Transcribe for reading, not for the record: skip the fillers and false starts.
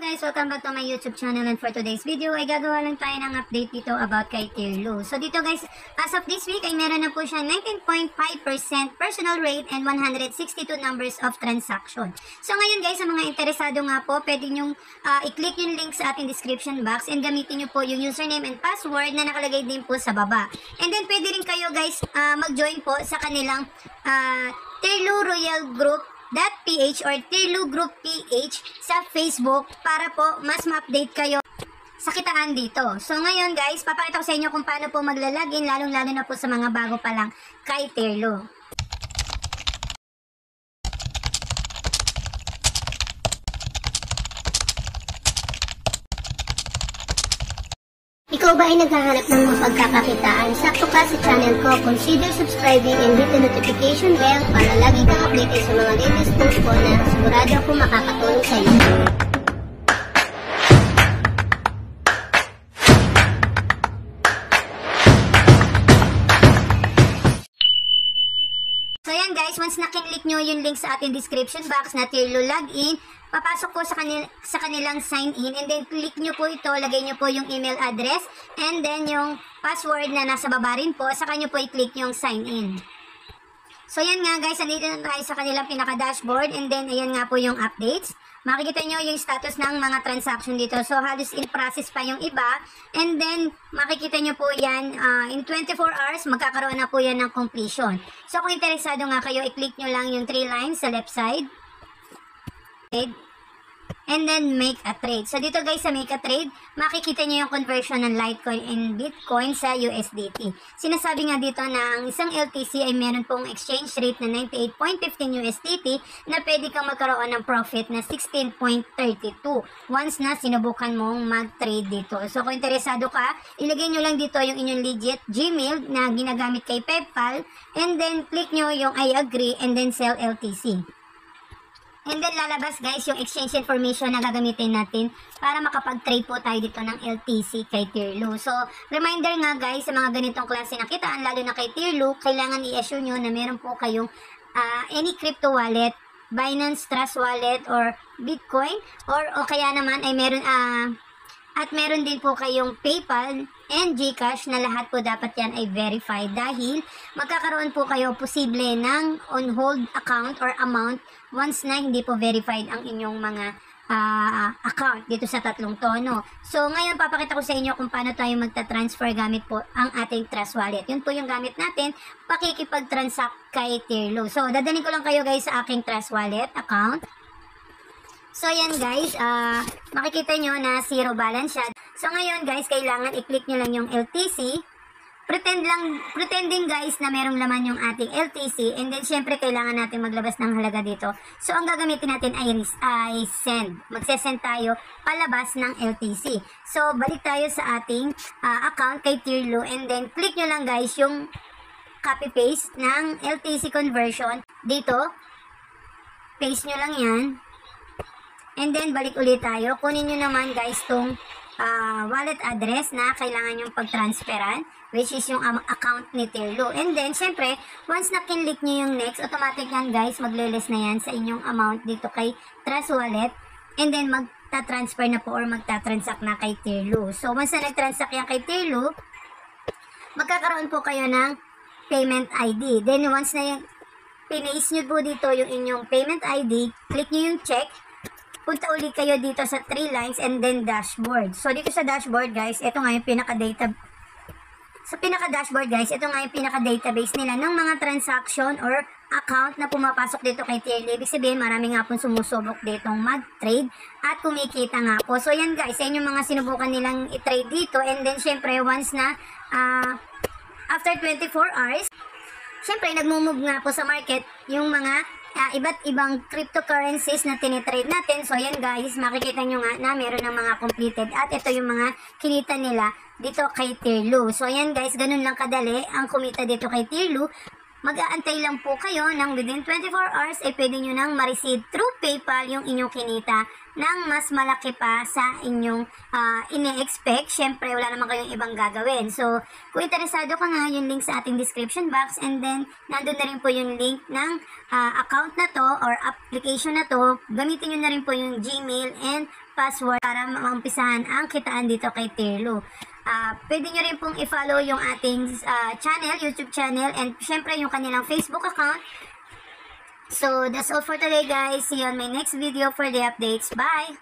guys, welcome back to my YouTube channel, and for today's video ay gagawa lang tayo ng update dito about kay Tirlo. So dito guys, as of this week ay meron na po siya 19.5% personal rate and 162 numbers of transaction. So ngayon guys, sa mga interesado nga po, pwede nyong i-click yung link sa ating description box and gamitin nyo po yung username and password na nakalagay din po sa baba. And then pwede rin kayo guys mag-join po sa kanilang Tirlo Royal Group .ph or Tirlo Group PH sa Facebook para po mas ma-update kayo sa kitaan dito. So ngayon guys, papakita ko sa inyo kung paano po maglalagin, lalong-lalo na po sa mga bago pa lang kay Tirlo. Ikaw ba ay naghahanap ng mga pagkakakitaan? Sakto ka sa channel ko. Consider subscribing and hit the notification bell para lagi kang updated sa mga latest posts ko na sigurado ako makakatulong sa iyo. So yan guys, once nakin-click nyo yung link sa ating description box na Tirlo login, papasok po sa kanilang sign in, and then click nyo po ito, lagay nyo po yung email address and then yung password na nasa baba rin po, saka nyo po i-click yung sign in. So yan nga guys, andito na tayo sa kanilang pinaka-dashboard, and then ayan nga po yung updates. Makikita nyo yung status ng mga transaction dito. So halos in process pa yung iba, and then makikita nyo po yan in 24 hours magkakaroon na po yan ng completion. So kung interesado nga kayo, i-click nyo lang yung 3 lines sa left side and then make a trade. So dito guys sa make a trade, makikita nyo yung conversion ng Litecoin and Bitcoin sa USDT. Sinasabi nga dito na ang isang LTC ay meron pong exchange rate na 98.15 USDT na pwede kang magkaroon ng profit na 16.32 once na sinubukan mong mag-trade dito. So kung interesado ka, ilagay nyo lang dito yung inyong legit Gmail na ginagamit kay PayPal, and then click nyo yung I agree and then sell LTC. And then lalabas guys yung exchange information na gagamitin natin para makapag-trade po tayo dito ng LTC kay Tirlo. So reminder nga guys, sa mga ganitong klase na kitaan, lalo na kay Tirlo, kailangan i-assure nyo na meron po kayong any crypto wallet, Binance Trust Wallet or Bitcoin, o kaya naman ay meron at meron din po kayong PayPal and GCash na lahat po dapat yan ay verified, dahil magkakaroon po kayo posible ng on hold account or amount once na hindi po verified ang inyong mga account dito sa tatlong tono. So ngayon papakita ko sa inyo kung paano tayo magta-transfer gamit po ang ating Trust Wallet. Yun po yung gamit natin pakikipag-transact kay Tirlo. So dadalhin ko lang kayo guys sa aking Trust Wallet account. So yan guys, makikita nyo na zero balance siya. So ngayon guys, kailangan i-click nyo lang yung LTC. Pretending guys na merong laman yung ating LTC, and then syempre kailangan natin maglabas ng halaga dito. So ang gagamitin natin ay send. Magse-send tayo palabas ng LTC. So balik tayo sa ating account kay Tirlo, and then click nyo lang guys yung copy-paste ng LTC conversion dito. Paste nyo lang yan. And then, balik ulit tayo. Kunin nyo naman guys tong wallet address na kailangan yung pag-transferan, which is yung account ni Tirlo. And then, syempre, once na kinlik nyo yung next, automatic yan guys, magle-less na yan sa inyong amount dito kay Trust Wallet. And then, magta-transfer na po or magta-transact na kay Tirlo. So, once na nag-transact yan kay Tirlo, magkakaroon po kayo ng payment ID. Then, once na yung pinaste nyo po dito yung inyong payment ID, click nyo yung check. Punta ulit kayo dito sa 3 lines and then dashboard. So dito sa dashboard guys, ito nga yung pinaka-dashboard guys, ito nga yung pinaka-database nila ng mga transaction or account na pumapasok dito kay Tirlo. Ibig sabihin, marami nga pong sumusubok ditong mag-trade at kumikita nga po. So yan guys, yan yung mga sinubukan nilang i-trade dito, and then syempre once na after 24 hours, syempre nagmumove nga po sa market yung mga iba't ibang cryptocurrencies na tinitrade natin. So yan guys, makikita nyo nga na meron ng mga completed at ito yung mga kinita nila dito kay Tirlo. So yan guys, ganun lang kadali ang kumita dito kay Tirlo. Mag-aantay lang po kayo ng within 24 hours ay pwede nyo nang ma-receive through PayPal yung inyong kinita ng mas malaki pa sa inyong ini-expect. Syempre, wala naman kayong ibang gagawin. So, kung interesado ka nga, yung link sa ating description box, and then, nandun na rin po yung link ng account na to or application na to. Gamitin nyo na rin po yung Gmail and password para maumpisahan ang kitaan dito kay Tirlo. Pwede nyo rin pong i-follow yung ating channel, YouTube channel, and syempre yung kanilang Facebook account. So, that's all for today guys. See you on my next video for the updates. Bye!